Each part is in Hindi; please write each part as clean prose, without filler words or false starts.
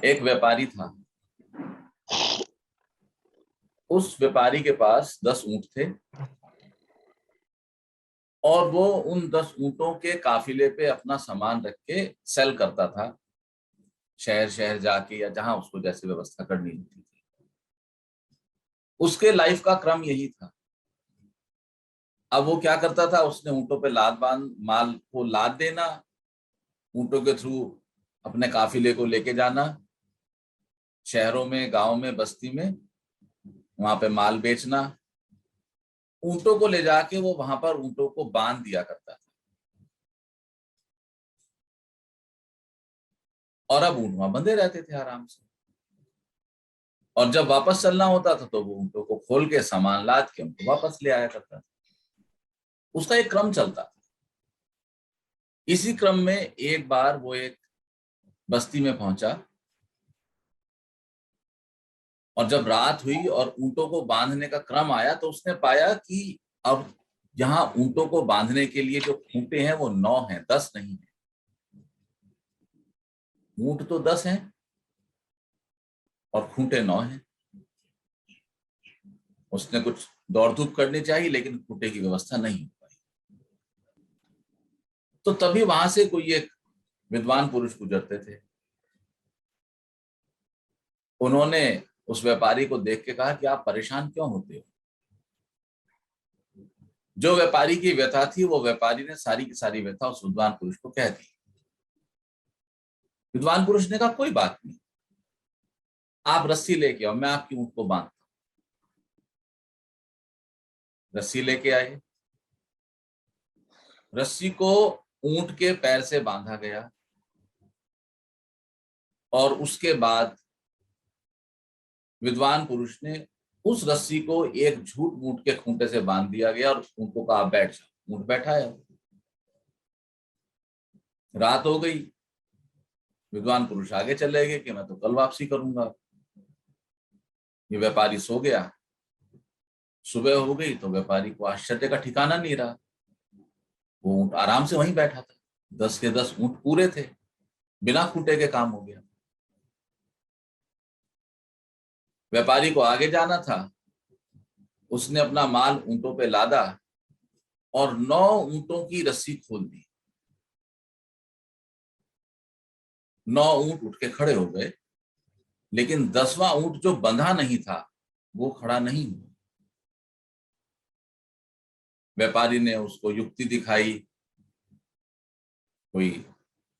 एक व्यापारी था। उस व्यापारी के पास 10 ऊंट थे और वो उन 10 ऊंटों के काफिले पे अपना सामान रख के सेल करता था, शहर शहर जाके या जहां उसको जैसे व्यवस्था करनी होती थी। उसके लाइफ का क्रम यही था। अब वो क्या करता था, उसने ऊंटों पे लाद बांध माल को लाद देना, ऊंटों के थ्रू अपने काफिले को लेके जाना, शहरों में, गांव में, बस्ती में, वहां पे माल बेचना। ऊंटों को ले जाके वो वहां पर ऊंटों को बांध दिया करता था। और अब ऊंट वहां बंधे रहते थे आराम से। और जब वापस चलना होता था तो वो ऊंटों को खोल के सामान लाद के उनको वापस ले आया करता था। उसका एक क्रम चलता था। इसी क्रम में एक बार वो एक बस्ती में पहुंचा और जब रात हुई और ऊंटों को बांधने का क्रम आया तो उसने पाया कि अब यहाँ ऊंटों को बांधने के लिए जो खूंटे हैं वो 9 हैं, 10 नहीं है। ऊंट तो 10 हैं और खूंटे 9 हैं। उसने कुछ दौड़ धूप करनी चाहिए लेकिन खूंटे की व्यवस्था नहीं हो पाई। तो तभी वहां से कोई एक विद्वान पुरुष गुजरते थे। उन्होंने उस व्यापारी को देख के कहा कि आप परेशान क्यों होते हो। जो व्यापारी की व्यथा थी वो व्यापारी ने सारी की सारी व्यथा उस विद्वान पुरुष को कह दी। विद्वान पुरुष ने कहा कोई बात नहीं, आप रस्सी लेके आओ, मैं आपकी ऊंट को बांधता हूं। रस्सी लेके आए। रस्सी को ऊंट के पैर से बांधा गया और उसके बाद विद्वान पुरुष ने उस रस्सी को एक झूठ मूठ के खूंटे से बांध दिया गया और ऊंट को कहा बैठ जाओ। ऊंट बैठाया। रात हो गई। विद्वान पुरुष आगे चले गए कि मैं तो कल वापसी करूंगा। ये व्यापारी सो गया। सुबह हो गई तो व्यापारी को आश्चर्य का ठिकाना नहीं रहा। वो ऊंट आराम से वहीं बैठा था। 10 के 10 ऊंट पूरे थे, बिना खूंटे के काम हो गया। व्यापारी को आगे जाना था। उसने अपना माल ऊंटों पे लादा और 9 ऊंटों की रस्सी खोल दी। 9 ऊंट उठ के खड़े हो गए, लेकिन 10वां ऊंट जो बंधा नहीं था वो खड़ा नहीं हुआ। व्यापारी ने उसको युक्ति दिखाई, कोई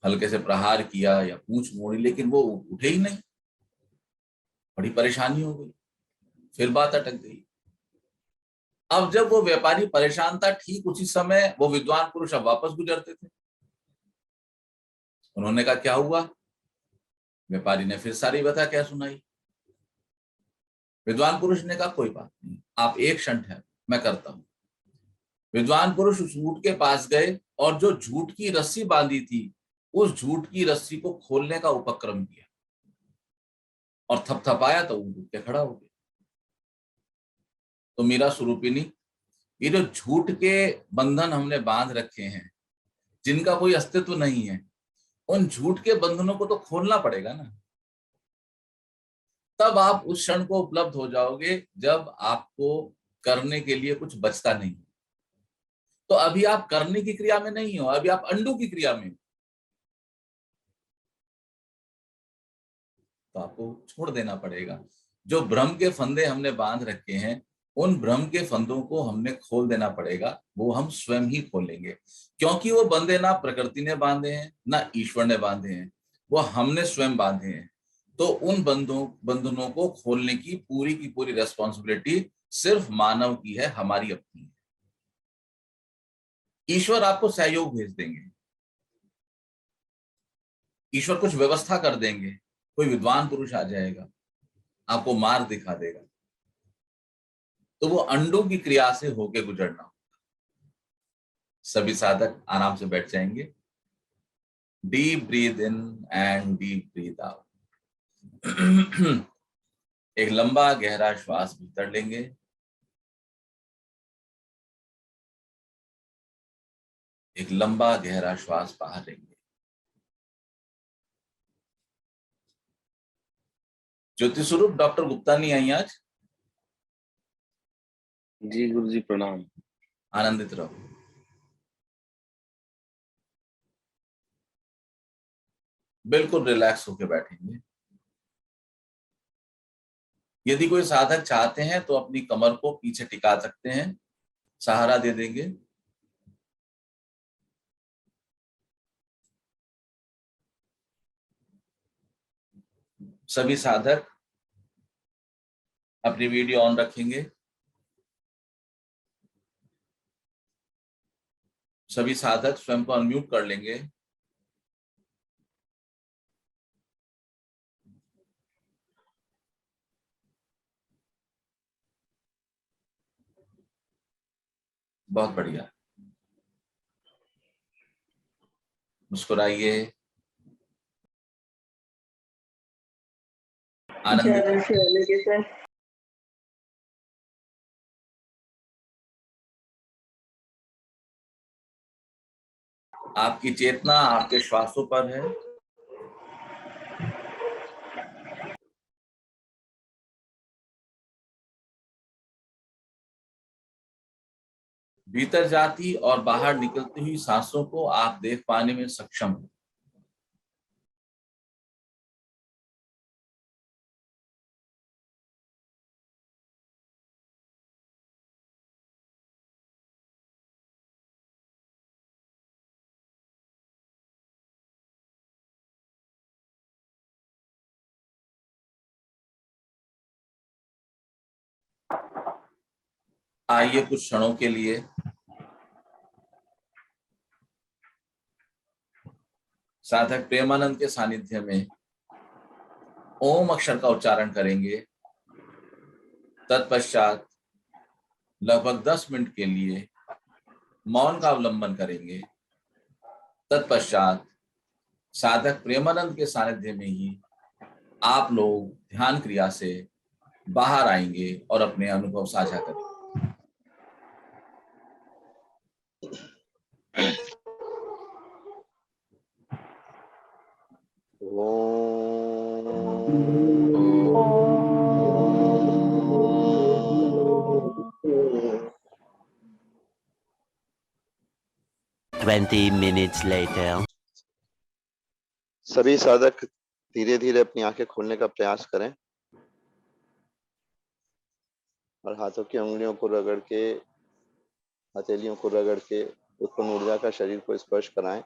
हल्के से प्रहार किया या पूंछ मोड़ी, लेकिन वो उठे ही नहीं। बड़ी परेशानी हो गई। फिर बात अटक गई। अब जब वो व्यापारी परेशान था, ठीक उसी समय वो विद्वान पुरुष अब वापस गुजरते थे। उन्होंने कहा क्या हुआ। व्यापारी ने फिर सारी व्यथा क्या सुनाई। विद्वान पुरुष ने कहा कोई बात नहीं, आप एक क्षण ठहरो, मैं करता हूं। विद्वान पुरुष उस ऊंट के पास गए और जो झूठ की रस्सी बांधी थी उस झूठ की रस्सी को खोलने का उपक्रम किया और थपथपाया तो ऊंट उठ के खड़ा हो गया। तो मीरा स्वरूपिनी, ये जो झूठ के बंधन हमने बांध रखे हैं, जिनका कोई अस्तित्व नहीं है, उन झूठ के बंधनों को तो खोलना पड़ेगा ना। तब आप उस क्षण को उपलब्ध हो जाओगे जब आपको करने के लिए कुछ बचता नहीं। तो अभी आप करने की क्रिया में नहीं हो, अभी आप अंडू की क्रिया में हो। तो आपको छोड़ देना पड़ेगा। जो भ्रम के फंदे हमने बांध रखे हैं, उन भ्रम के फंदों को हमने खोल देना पड़ेगा। वो हम स्वयं ही खोलेंगे, क्योंकि वो बंधे ना प्रकृति ने बांधे हैं ना ईश्वर ने बांधे हैं, वो हमने स्वयं बांधे हैं। तो उन बंधनों को खोलने की पूरी रेस्पॉन्सिबिलिटी सिर्फ मानव की है, हमारी अपनी है। ईश्वर आपको सहयोग भेज देंगे, ईश्वर कुछ व्यवस्था कर देंगे, कोई विद्वान पुरुष आ जाएगा, आपको मार्ग दिखा देगा। तो वो अंडों की क्रिया से होके गुजरना। सभी साधक आराम से बैठ जाएंगे। Deep breath in and deep breath out. एक लंबा गहरा श्वास भीतर लेंगे, एक लंबा गहरा श्वास बाहर लेंगे। ज्योति स्वरूप डॉक्टर गुप्ता नहीं आई आज? जी गुरु जी प्रणाम। आनंदित रहो। बिल्कुल रिलैक्स होकर बैठेंगे। यदि कोई साधक चाहते हैं तो अपनी कमर को पीछे टिका सकते हैं, सहारा दे देंगे। सभी साधक अपनी वीडियो ऑन रखेंगे। सभी साधक स्वयं को अनम्यूट कर लेंगे। बहुत बढ़िया। मुस्कुराइए, आनंदित। आपकी चेतना आपके श्वासों पर है। भीतर जाती और बाहर निकलती हुई सांसों को आप देख पाने में सक्षम हैं। आइए कुछ क्षणों के लिए साधक प्रेमानंद के सानिध्य में ओम अक्षर का उच्चारण करेंगे। तत्पश्चात लगभग 10 मिनट के लिए मौन का अवलंबन करेंगे। तत्पश्चात साधक प्रेमानंद के सानिध्य में ही आप लोग ध्यान क्रिया से बाहर आएंगे और अपने अनुभव साझा करेंगे। minutes later. सभी साधक धीरे धीरे अपनी आंखें खोलने का प्रयास करें और हाथों की उंगलियों को रगड़ के, हथेलियों को रगड़ के उत्पन्न ऊर्जा का शरीर को स्पर्श कराएं।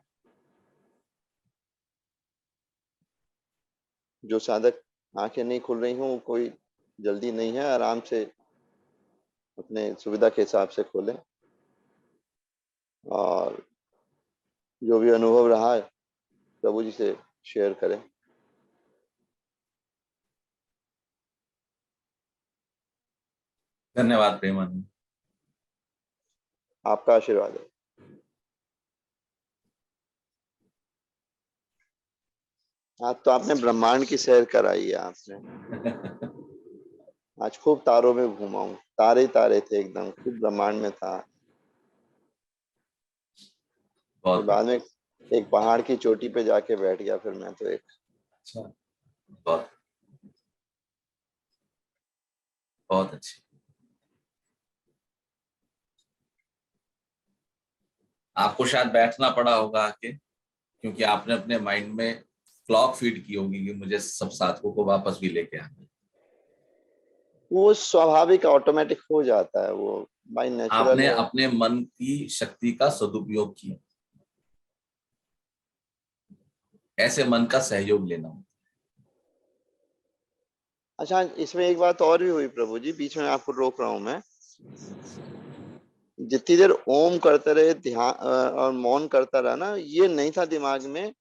जो साधक आंखें नहीं खुल रही हों, कोई जल्दी नहीं है, आराम से अपने सुविधा के हिसाब से खोलें और जो भी अनुभव रहा है प्रभु जी से शेयर करें। धन्यवाद प्रेमानंद, आपका आशीर्वाद है। आज तो आपने ब्रह्मांड की सैर कराई है आपने। आज खूब तारों में घूमा हूँ, तारे ही तारे थे एकदम, खूब ब्रह्मांड में था। बाद में एक पहाड़ की चोटी पे जाके बैठ गया फिर मैं तो एक। अच्छा, बहुत बहुत अच्छी। आपको शायद बैठना पड़ा होगा आके, क्योंकि आपने अपने माइंड में क्लॉक फीड की होगी कि मुझे सब साधकों को वापस भी लेके आना है। वो स्वाभाविक ऑटोमेटिक हो जाता है, वो बाय नेचुरल आपने है। अपने मन की शक्ति का सदुपयोग किया। ऐसे मन का सहयोग लेना होता। अच्छा, इसमें एक बात और भी हुई प्रभु जी, बीच में आपको रोक रहा हूं मैं। जितनी देर ओम करते रहे, ध्यान और मौन करता रहा ना, ये नहीं था दिमाग में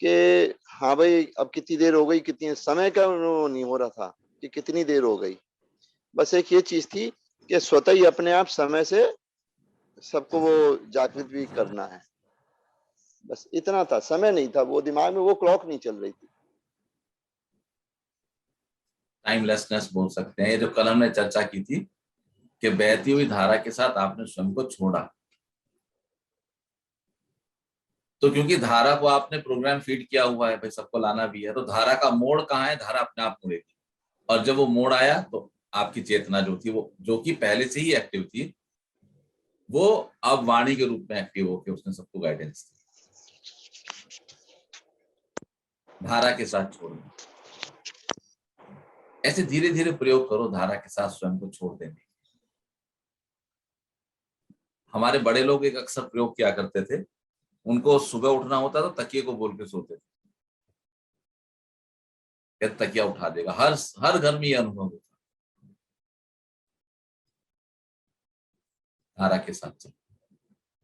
कि हाँ भाई अब कितनी देर हो गई, कितनी समय का वो नहीं हो रहा था कि कितनी देर हो गई। बस एक ये चीज थी कि स्वतः ही अपने आप समय से सबको वो जागृत भी करना है, बस इतना था। समय नहीं था, वो दिमाग में वो क्लॉक नहीं चल रही थी। टाइमलेसनेस बोल सकते हैं। ये जो कल हमने चर्चा की थी कि बहती हुई धारा के साथ आपने स्वयं को छोड़ा, तो क्योंकि धारा को आपने प्रोग्राम फीड किया हुआ है, भाई सबको लाना भी है, तो धारा का मोड़ कहाँ है? धारा अपने आप मुड़ेगी। और जब वो मोड़ आया तो आपकी चेतना जो थी, वो जो कि पहले से ही एक्टिव थी, वो अब वाणी के रूप में एक्टिव होकर उसने सबको गाइडेंस दी। धारा के साथ छोड़ना, ऐसे धीरे धीरे प्रयोग करो धारा के साथ स्वयं को छोड़ देने। हमारे बड़े लोग एक अक्सर प्रयोग किया करते थे, उनको सुबह उठना होता था तकिए को बोल के सोते थे, तकिया उठा देगा। हर घर में ये अनुभव होता। धारा के साथ चलो,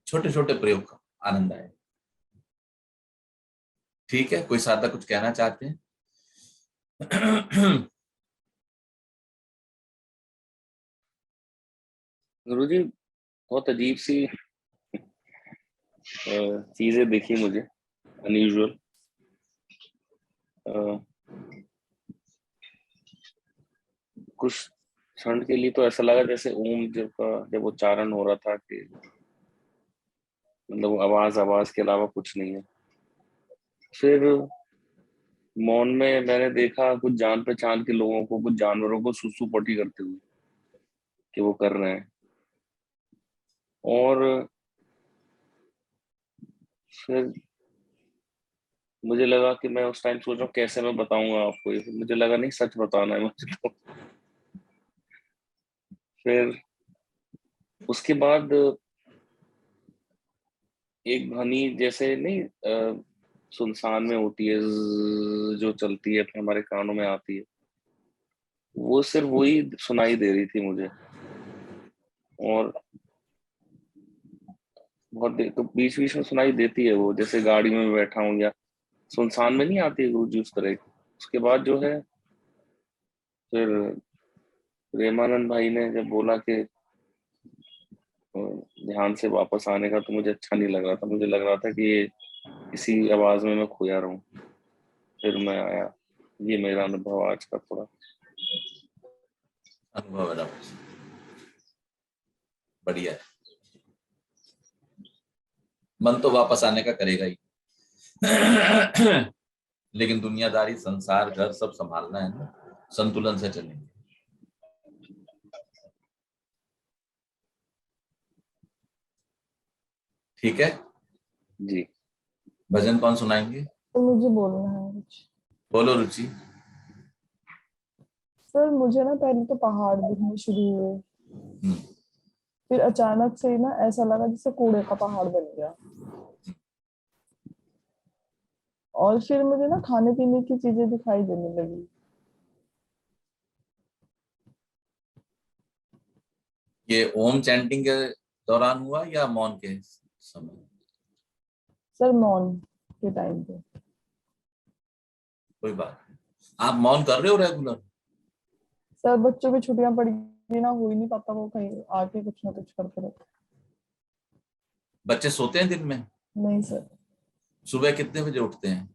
छोटे छोटे प्रयोग का आनंद आए। ठीक है, कोई सादा कुछ कहना चाहते हैं? गुरुजी, बहुत अजीब सी चीजें दिखी मुझे, अनयूजुअल। कुछ क्षण के लिए तो ऐसा लगा जैसे ओम जब उच्चारण हो रहा था कि मतलब आवाज के अलावा कुछ नहीं है। फिर मौन में मैंने देखा कुछ जान पहचान के लोगों को, कुछ जानवरों को सुसु पोटी करते हुए कि वो कर रहे हैं। और फिर मुझे लगा कि मैं उस टाइम सोच रहा हूँ कैसे मैं बताऊंगा आपको ये। मुझे लगा नहीं, सच बताना है मुझे तो। फिर उसके बाद एक ध्वनि जैसे नहीं सुनसान में होती है, जो चलती है फिर हमारे कानों में आती है, वो सिर्फ वही सुनाई दे रही थी मुझे। और बहुत देर तो बीच बीच में सुनाई देती है वो, जैसे गाड़ी में बैठा हूँ या सुनसान में नहीं आती है गुरुजी उस तरह की। उसके बाद जो है फिर प्रेमानंद भाई ने जब बोला कि ध्यान से वापस आने का, तो मुझे अच्छा नहीं लग रहा था। मुझे लग रहा था कि ये इसी आवाज में मैं खोया रहूं। फिर मैं आया। ये मेरा अनुभव आज का थोड़ा। अनुभव है, बढ़िया है। मन तो वापस आने का करेगा ही। लेकिन दुनियादारी, संसार, घर सब संभालना है ना, संतुलन से चलेंगे। ठीक है, जी। भजन कौन सुनाएंगे? तो मुझे बोलना है कुछ। बोलो रुचि। सर मुझे ना पहले तो पहाड़ दिखने शुरू हुए, फिर अचानक से ही ना ऐसा लगा जैसे कूड़े का पहाड़ बन गया। और फिर मुझे ना खाने पीने की चीजें दिखाई देने लगी। ये ओम चैंटिंग के दौरान हुआ या मौन के समय? सर मौन के टाइम पे। कोई बात नहीं, आप मौन कर रहे हो रेगुलर? सर बच्चों की छुट्टियां पड़ गई ना, हो ही नहीं पाता, वो कहीं आके कुछ ना कुछ करते रहते। बच्चे सोते हैं दिन में? नहीं सर। सुबह कितने बजे उठते हैं?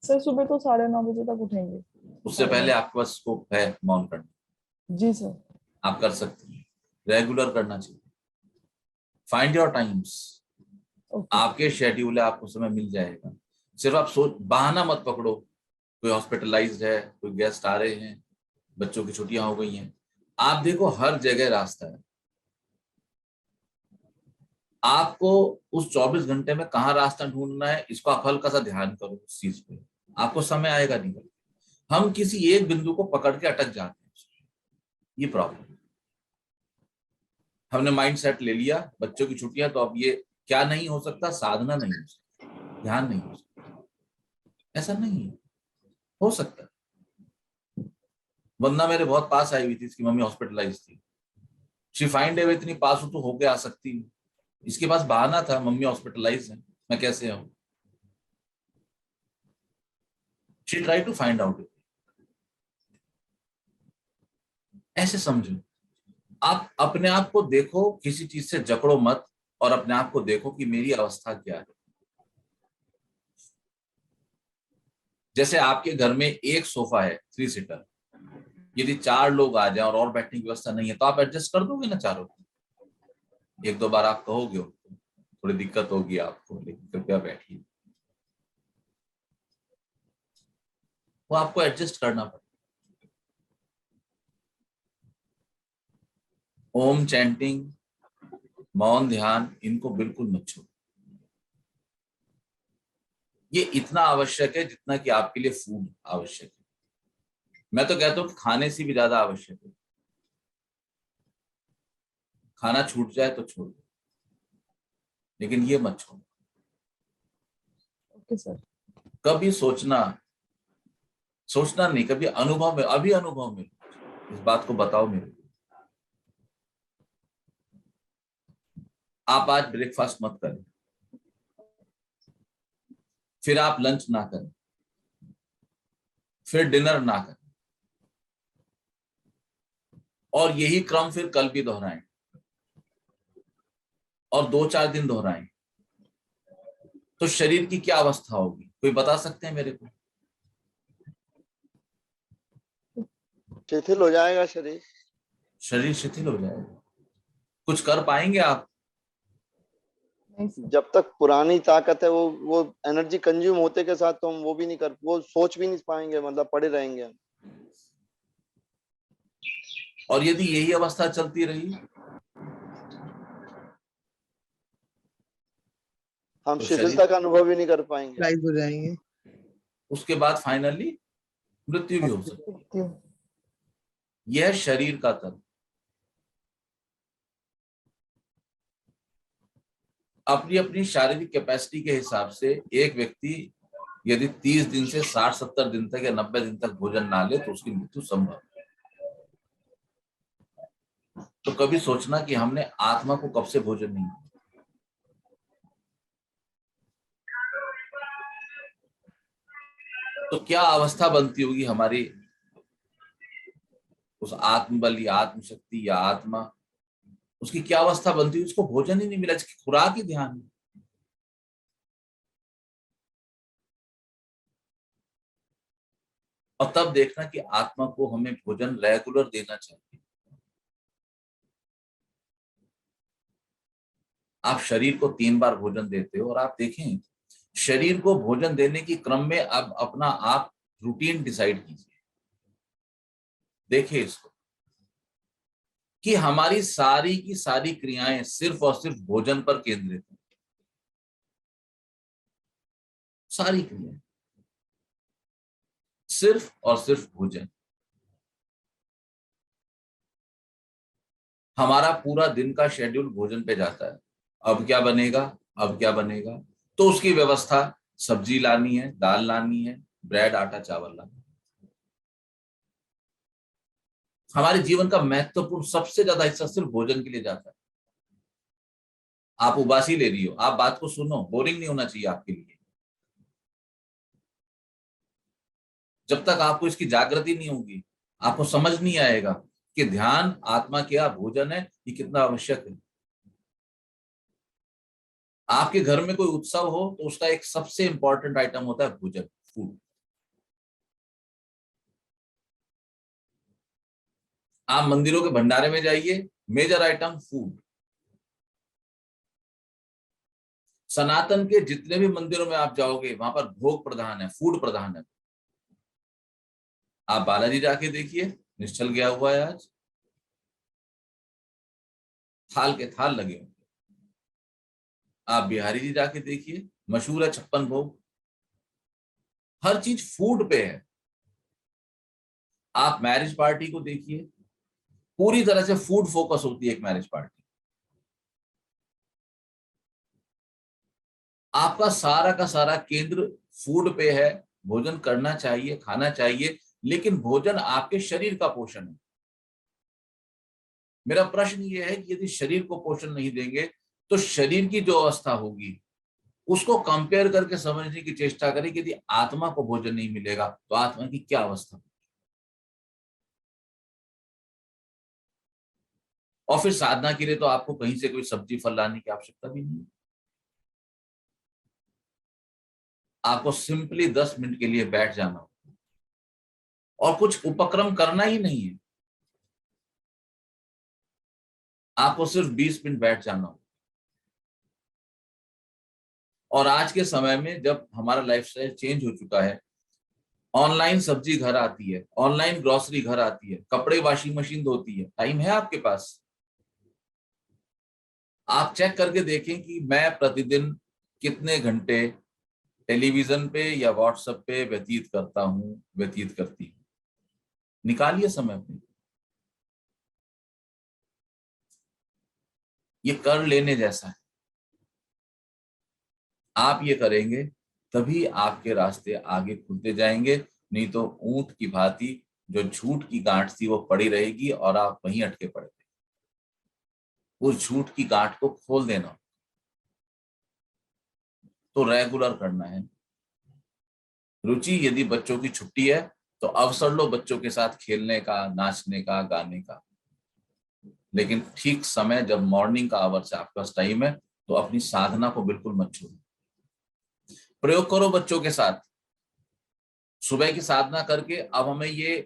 सर सुबह तो 9:30 बजे तक उठेंगे। उससे पहले आपके पास स्कोप है मौन करने? जी सर। आप कर सकते हैं, रेगुलर करना चाहिए। Find your time's, okay. आपके शेड्यूल है, आपको समय मिल जाएगा। सिर्फ आप सोच, बहाना मत पकड़ो। कोई हॉस्पिटलाइज्ड है, कोई गेस्ट आ रहे हैं, बच्चों की छुट्टियां हो गई हैं। आप देखो हर जगह रास्ता है। आपको उस 24 घंटे में कहाँ रास्ता ढूंढना है, इसको आप हल्का सा ध्यान करो उस चीज पे, आपको समय आएगा निकल। हम किसी एक बिंदु को पकड़ के अटक जाते हैं, ये प्रॉब्लम। हमने माइंड सेट ले लिया बच्चों की छुट्टियां, तो अब ये क्या नहीं हो सकता, साधना नहीं हो सकती, ध्यान नहीं हो सकता। ऐसा नहीं है, हो सकता है। वंदना मेरे बहुत पास आई हुई थी, इसकी मम्मी हॉस्पिटलाइज थी। शी फाइंड ए वे, इतनी पास हो तो होके आ सकती है। इसके पास बहाना था, मम्मी हॉस्पिटलाइज है, मैं कैसे आऊं। She try to find out. ऐसे समझो, आप अपने आप को देखो, किसी चीज से जकड़ो मत, और अपने आप को देखो कि मेरी अवस्था क्या है। जैसे आपके घर में एक सोफा है 3 सीटर, यदि 4 लोग आ जाए और बैठने की व्यवस्था नहीं है, तो आप एडजस्ट कर दोगे ना चारों को? एक दो बार आप कहोगे, थोड़ी दिक्कत होगी आपको, लेकिन कृपया बैठिए। वो आपको एडजस्ट करना पड़ेगा। ओम चैंटिंग, मौन ध्यान, इनको बिल्कुल मत छोड़ो। ये इतना आवश्यक है जितना कि आपके लिए फूड आवश्यक है। मैं तो कहता हूँ कि खाने से भी ज्यादा आवश्यक है। खाना छूट जाए तो छोड़ दो, लेकिन ये मत छोड़ो। Okay sir. कभी सोचना नहीं, कभी अनुभव में, अभी अनुभव में इस बात को बताओ मेरे को। आप आज ब्रेकफास्ट मत करें, फिर आप लंच ना करें, फिर डिनर ना करें, और यही क्रम फिर कल भी दोहराएं और 2-4 दिन दोहराएं, तो शरीर की क्या अवस्था होगी? कोई बता सकते हैं मेरे को? शिथिल हो जाएगा शरीर। शरीर शिथिल हो जाएगा। कुछ कर पाएंगे आप? नहीं सर। जब तक पुरानी ताकत है वो एनर्जी कंज्यूम होते के साथ तो हम वो भी नहीं कर, वो सोच भी नहीं पाएंगे, मतलब पड़े रहेंगे। और यदि यही अवस्था चलती रही हम तो शिथिलता का अनुभव भी नहीं कर पाएंगे। लाइव हो जाएंगे। उसके बाद फाइनली मृत्यु भी हो सकती है। मृत्यु। यह शरीर का तत्व। अपनी अपनी शारीरिक कैपेसिटी के हिसाब से एक व्यक्ति यदि 30 दिन से 60-70 दिन तक या 90 दिन तक भोजन ना ले तो उसकी मृत्यु संभव है। तो कभी सोचना कि हमने आत्मा को कब से भोजन नहीं दिया। तो क्या अवस्था बनती होगी हमारी उस आत्मबल या आत्मशक्ति या आत्मा, उसकी क्या अवस्था बनती है? उसको भोजन ही नहीं मिला, इसकी खुराक ही ध्यान है। और तब देखना कि आत्मा को हमें भोजन रेगुलर देना चाहिए। आप शरीर को 3 बार भोजन देते हो और आप देखें शरीर को भोजन देने की क्रम में अब अपना आप रूटीन डिसाइड कीजिए। देखिए इसको कि हमारी सारी की सारी क्रियाएं सिर्फ और सिर्फ भोजन पर केंद्रित हैं। सारी क्रियाएं सिर्फ और सिर्फ भोजन। हमारा पूरा दिन का शेड्यूल भोजन पे जाता है। अब क्या बनेगा, अब क्या बनेगा, तो उसकी व्यवस्था सब्जी लानी है, दाल लानी है, ब्रेड आटा चावल लाना है। हमारे जीवन का महत्वपूर्ण सबसे ज्यादा हिस्सा सिर्फ भोजन के लिए जाता है। आप उबासी ले रही हो, आप बात को सुनो, बोरिंग नहीं होना चाहिए आपके लिए। जब तक आपको इसकी जागृति नहीं होगी, आपको समझ नहीं आएगा कि ध्यान, आत्मा क्या, भोजन है, ये कितना आवश्यक है। आपके घर में कोई उत्सव हो तो उसका एक सबसे इंपॉर्टेंट आइटम होता है भोजन, फूड। आप मंदिरों के भंडारे में जाइए, मेजर आइटम फूड। सनातन के जितने भी मंदिरों में आप जाओगे वहां पर भोग प्रधान है, फूड प्रधान है। आप बालाजी जाके देखिए, निश्चल गया हुआ है आज, थाल के थाल लगे होंगे। आप बिहारी जी जाके देखिए, मशहूर है 56 भोग। हर चीज फूड पे है। आप मैरिज पार्टी को देखिए, पूरी तरह से फूड फोकस होती है एक मैरिज पार्टी। आपका सारा का सारा केंद्र फूड पे है। भोजन करना चाहिए, खाना चाहिए, लेकिन भोजन आपके शरीर का पोषण है। मेरा प्रश्न ये है कि यदि शरीर को पोषण नहीं देंगे तो शरीर की जो अवस्था होगी उसको कंपेयर करके समझने की चेष्टा करें कि यदि आत्मा को भोजन नहीं मिलेगा तो आत्मा की क्या अवस्था होगी। और फिर साधना के लिए तो आपको कहीं से कोई सब्जी फल लाने की आवश्यकता भी नहीं है। आपको सिंपली 10 मिनट के लिए बैठ जाना होगा और कुछ उपक्रम करना ही नहीं है। आपको सिर्फ 20 मिनट बैठ जाना होगा। और आज के समय में जब हमारा लाइफस्टाइल चेंज हो चुका है, ऑनलाइन सब्जी घर आती है, ऑनलाइन ग्रोसरी घर आती है, कपड़े वॉशिंग मशीन धोती है, टाइम है आपके पास? आप चेक करके देखें कि मैं प्रतिदिन कितने घंटे टेलीविजन पे या व्हाट्सएप पे व्यतीत करती हूँ। निकालिए समय पे। ये कर लेने जैसा है। आप ये करेंगे तभी आपके रास्ते आगे खुलते जाएंगे, नहीं तो ऊंट की भांति जो झूठ की गांठ थी वो पड़ी रहेगी और आप वहीं अटके पड़े। उस झूठ की गांठ को खोल देना तो रेगुलर करना है। रुचि, यदि बच्चों की छुट्टी है तो अवसर लो बच्चों के साथ खेलने का, नाचने का, गाने का, लेकिन ठीक समय जब मॉर्निंग का आवर से आपका टाइम है तो अपनी साधना को बिल्कुल मत छोड़ो। प्रयोग करो बच्चों के साथ। सुबह की साधना करके अब हमें ये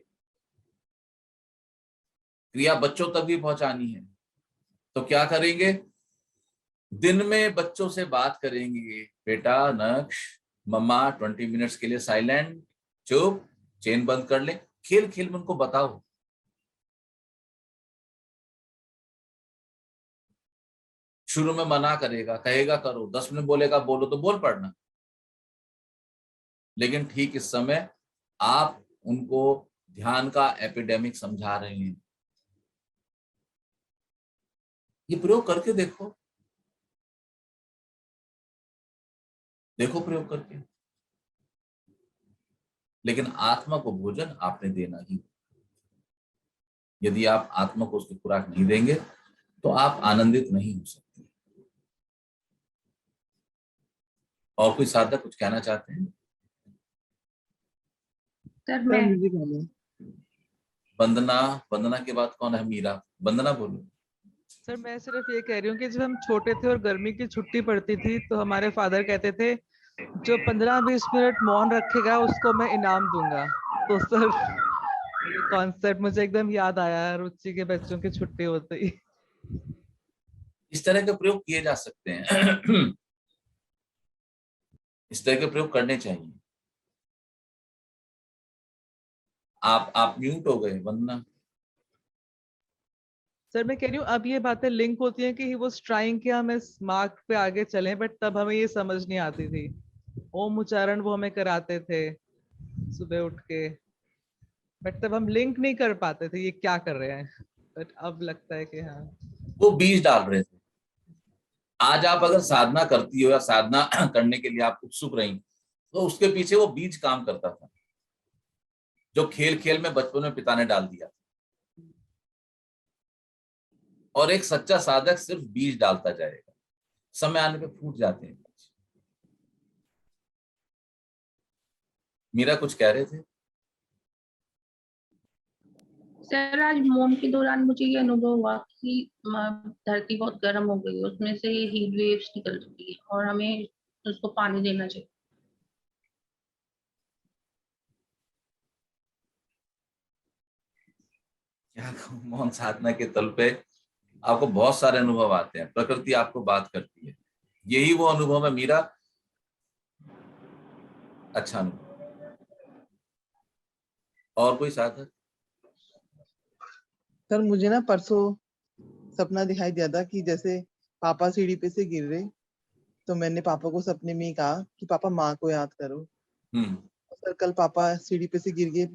क्रिया बच्चों तक भी पहुंचानी है, तो क्या करेंगे? दिन में बच्चों से बात करेंगे, बेटा नक्श, मम्मा 20 मिनट्स के लिए साइलेंट, चुप, चेन बंद कर ले। खेल खेल में उनको बताओ। शुरू में मना करेगा, कहेगा करो, 10 मिनट बोलेगा बोलो तो बोल पड़ना, लेकिन ठीक इस समय आप उनको ध्यान का एपिडेमिक समझा रहे हैं। ये प्रयोग करके देखो, देखो प्रयोग करके। लेकिन आत्मा को भोजन आपने देना ही। यदि आप आत्मा को उसकी खुराक नहीं देंगे तो आप आनंदित नहीं हो सकते। और कोई साधक कुछ कहना चाहते हैं? सर मैं वंदना के बाद कौन है? मीरा। वंदना बोलो। सर मैं सिर्फ ये कह रही हूँ कि जब हम छोटे थे और गर्मी की छुट्टी पड़ती थी तो हमारे फादर कहते थे जो 15-20 मिनट मौन रखेगा उसको मैं इनाम दूंगा। तो सर ये कॉन्सेप्ट मुझे एकदम याद आया रुचि के बच्चों की छुट्टी होते ही। इस तरह के प्रयोग किए जा सकते हैं। इस तरह के प्रयोग करने चाहिए। आप म्यूट हो गए वंदना। सर मैं कह रही हूँ अब ये बातें लिंक होती हैं कि ही वाज ट्राइंग कि हम इस मार्ग पे आगे चलें, बट तब हमें ये समझ नहीं आती थी। ओम उच्चारण वो हमें कराते थे सुबह उठ के, बट तब हम लिंक नहीं कर पाते थे ये क्या कर रहे हैं। बट अब लगता है कि हाँ वो बीज डाल रहे थे। आज आप अगर साधना करती हो या साधना करने के लिए आप उत्सुक रही तो उसके पीछे वो बीज काम करता था जो खेल खेल में बचपन में पिता ने डाल दिया। और एक सच्चा साधक सिर्फ बीज डालता जाएगा, समय आने पे फूट जाते हैं। मीरा कुछ कह रहे थे? सर आज मौन के दौरान मुझे ये अनुभव हुआ कि धरती बहुत गर्म हो गई है, उसमें से हीट वेव्स निकल चुकी है और हमें उसको पानी देना चाहिए। क्या कहूं, मौन साधना के तल पे आपको बहुत सारे अनुभव आते हैं, प्रकृति आपको बात करती है। यही वो अनुभव है मीरा, अच्छा अनुभव। और कोई साधक? सर मुझे ना परसों सपना दिखाई दिया था कि जैसे पापा सीढ़ी पे से गिर रहे, तो मैंने पापा को सपने में ही कहा कि पापा माँ को याद करो। सर कल पापा सीढ़ी पे से गिर गए,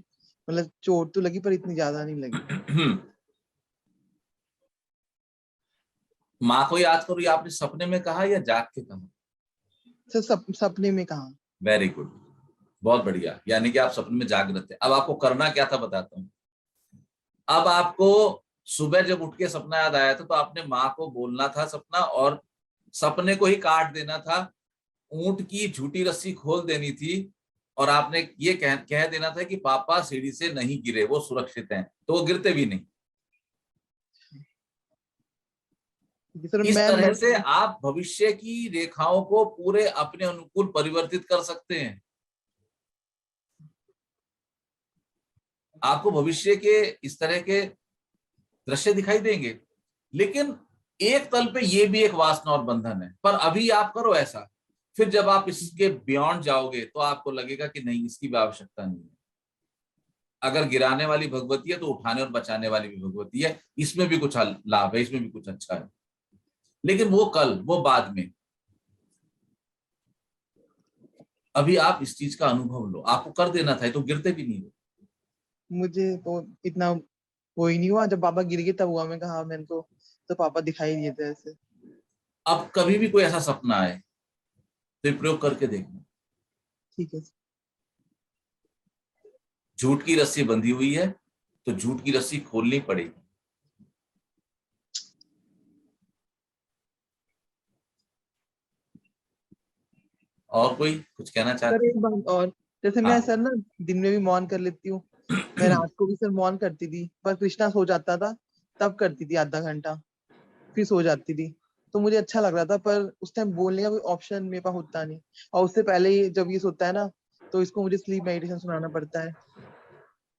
मतलब चोट तो लगी पर इतनी ज्यादा नहीं लगी। माँ को याद करो, ये आपने सपने में कहा या जाग के कहा? सर सपने में कहा। वेरी गुड, बहुत बढ़िया। यानी कि आप सपने में जाग रहे थे। अब आपको करना क्या था बताता हूँ। अब आपको सुबह जब उठ के सपना याद आया था तो आपने माँ को बोलना था सपना, और सपने को ही काट देना था। ऊंट की झूठी रस्सी खोल देनी थी और आपने ये कह देना था कि पापा सीढ़ी से नहीं गिरे, वो सुरक्षित हैं, तो वो गिरते भी नहीं। इस तरह से आप भविष्य की रेखाओं को पूरे अपने अनुकूल परिवर्तित कर सकते हैं। आपको भविष्य के इस तरह के दृश्य दिखाई देंगे, लेकिन एक तल पे ये भी एक वासना और बंधन है। पर अभी आप करो ऐसा, फिर जब आप इसके बियॉन्ड जाओगे तो आपको लगेगा कि नहीं, इसकी भी आवश्यकता नहीं है। अगर गिराने वाली भगवती है तो उठाने और बचाने वाली भी भगवती है। इसमें भी कुछ लाभ है, इसमें भी कुछ अच्छा है। लेकिन वो कल, वो बाद में। अभी आप इस चीज का अनुभव लो, आपको कर देना था, तो गिरते भी नहीं हो। मुझे तो इतना वो ही नहीं हुआ, जब पापा गिर गए तब हुआ। मैं कहा मैंने तो पापा दिखाई दिए थे ऐसे। अब कभी भी कोई ऐसा सपना आए तो ये प्रयोग करके देखना। ठीक है सर। झूठ की रस्सी बंधी हुई है तो झूठ की रस्सी खोलनी पड़ेगी। और कोई कुछ कहना सर चाहते एक बात और, जैसे मैं हाँ। सर ना दिन में भी मौन कर लेती हूँ, मैं रात को भी सर मौन करती थी, पर कृष्णा सो जाता था तब करती थी आधा घंटा, फिर सो जाती थी। तो मुझे अच्छा लग रहा था, पर उस टाइम बोलने का कोई ऑप्शन मेरे पास होता नहीं। और उससे पहले ही जब ये सोता है ना, तो इसको मुझे स्लीप मेडिटेशन सुनाना पड़ता है,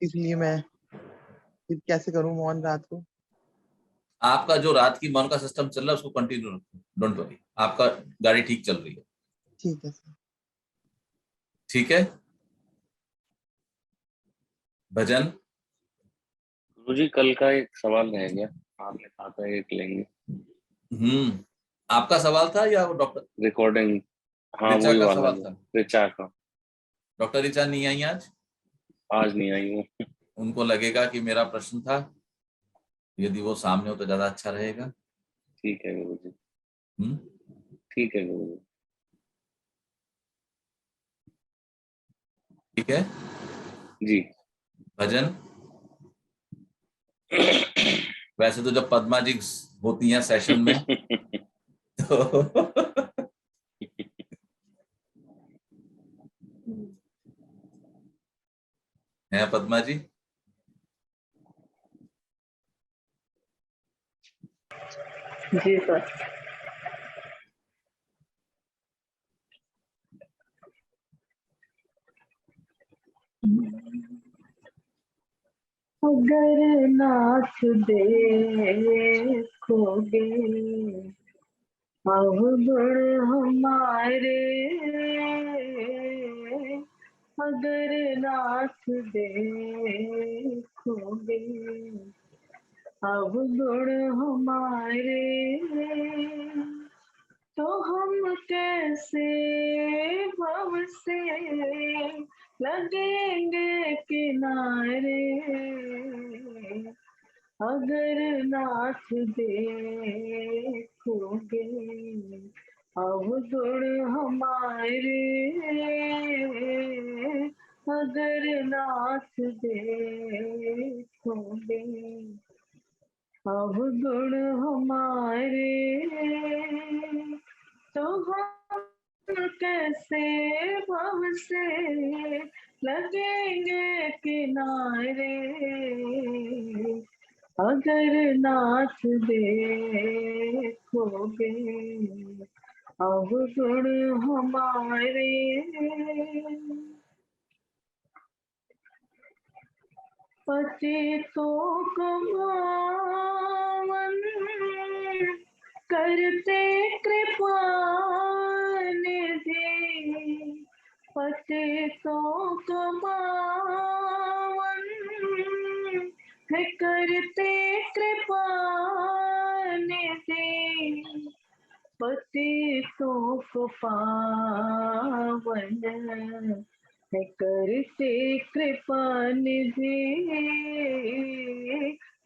इसलिए मैं फिर कैसे करूँ मौन रात को। आपका जो रात की मौन का सिस्टम चल रहा है उसको कंटिन्यू रखो, डोंट वरी, आपका गाड़ी ठीक चल रही है। ठीक है सर। ठीक है। भजन। गुरुजी कल का एक सवाल रह गया, आपने कहा था एक लेंगे। आपका सवाल था या वो डॉक्टर रिकॉर्डिंग, हाँ ऋचा वही का वाला सवाल जो था? ऋचा का। डॉक्टर ऋचा नहीं आई आज? आज नहीं आई हूँ। उनको लगेगा कि मेरा प्रश्न था, यदि वो सामने हो तो ज्यादा अच्छा रहेगा। ठीक है गुरुजी, हम्म ठीक है गुरुजी। ठीक है। जी। भजन। वैसे तो जब पद्मा जी होती हैं सेशन में तो है पद्मा जी? जी सर। अगर नाच देखोगे अवगुण हमारे, अगर नाच देखोगे अवगुण हमारे, तो हम कैसे भव से लगेंगे किनारे, अगर नाच देखोगे अवगुण हमारे, अगर नाच देखोगे अवगुण हमारे, तो हम कैसे भव से लगेंगे किनारे, अगर नाच देखोगे अवगुण हमारे। पतितों को पावन करते कृपा निधि, पतितों को पावन है करते कृपा निधि, पतितों को पावन है करते कृपा निधि,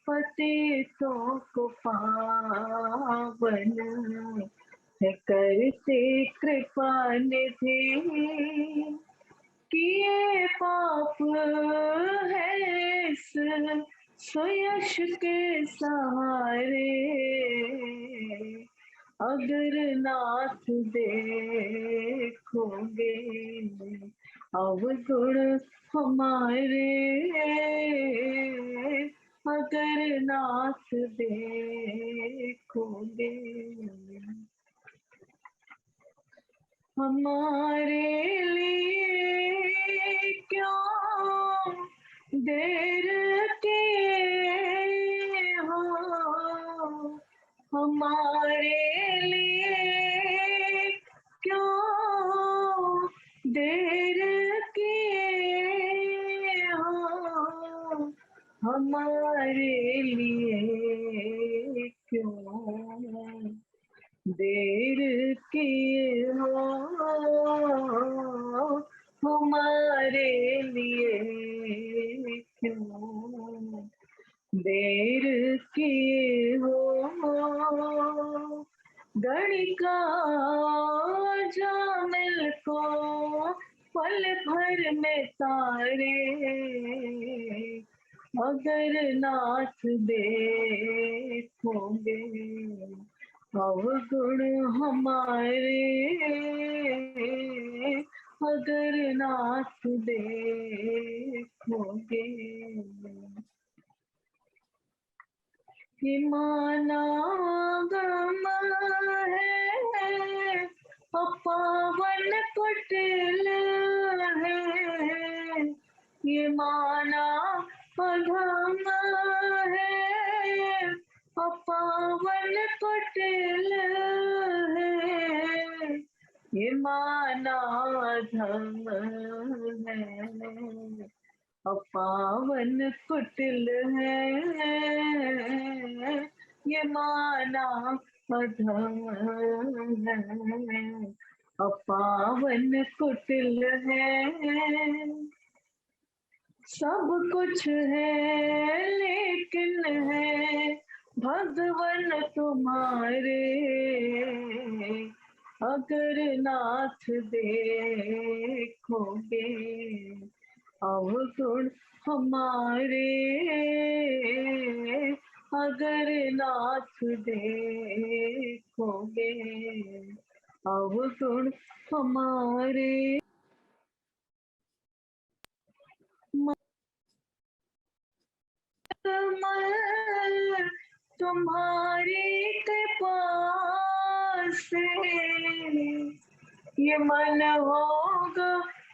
पतितों को पावन है करते कृपा निधि, किए पाप है इस सुयश के सहारे, अगर नाथ देखोगे अवगुण हमारे, अगर नाथ देखोगे हमारे लिए क्यों देर किए हो, हमारे लिए क्यों देर किए हो, हमारे लिए क्यों देर किए हो हमारे लिए क्यों देर किए हो गणिका जामिल को पल भर में तारे अगर नाथ देखोगे अवगुण हमारे अगर नाथ देखोगे हिमाना गम है अपावन कुटिल है ये माना अधम है अपावन कुटिल है ये माना अधम है अपावन कुटिल है ये माना अधम है अपावन कुटिल है सब कुछ है लेकिन है भगवन तुम्हारे अगर नाथ देखोगे अवगुण हमारे अगर नाथ देखोगे अवगुण हमारे तुम्हारी कृपा से ये मन होगा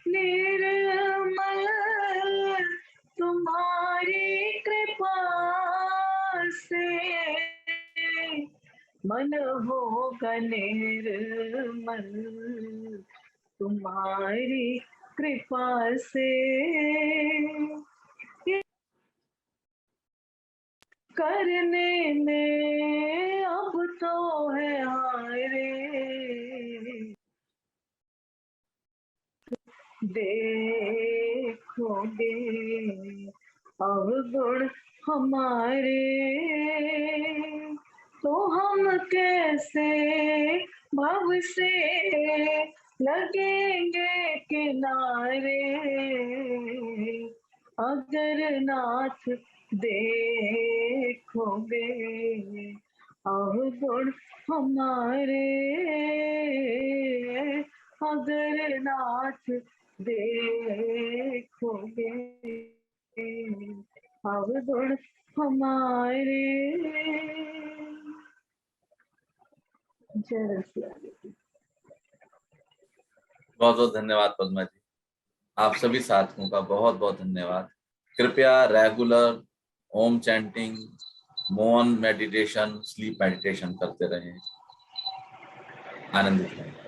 निर्मल तुम्हारी कृपा से मन होगा निर्मल तुम्हारी कृपा से करने में अब तो है हारे देखोगे अवगुण हमारे तो हम कैसे भव से लगेंगे किनारे अगर नाथ देखोगे अवगुण हमारे अगर नाथ देखोगे अवगुण हमारे जय रसिया। बहुत बहुत धन्यवाद पद्मा जी, आप सभी साथियों का बहुत बहुत धन्यवाद। कृपया रेगुलर ओम चैंटिंग, मौन मेडिटेशन, स्लीप मेडिटेशन करते रहें। आनंदित रहें।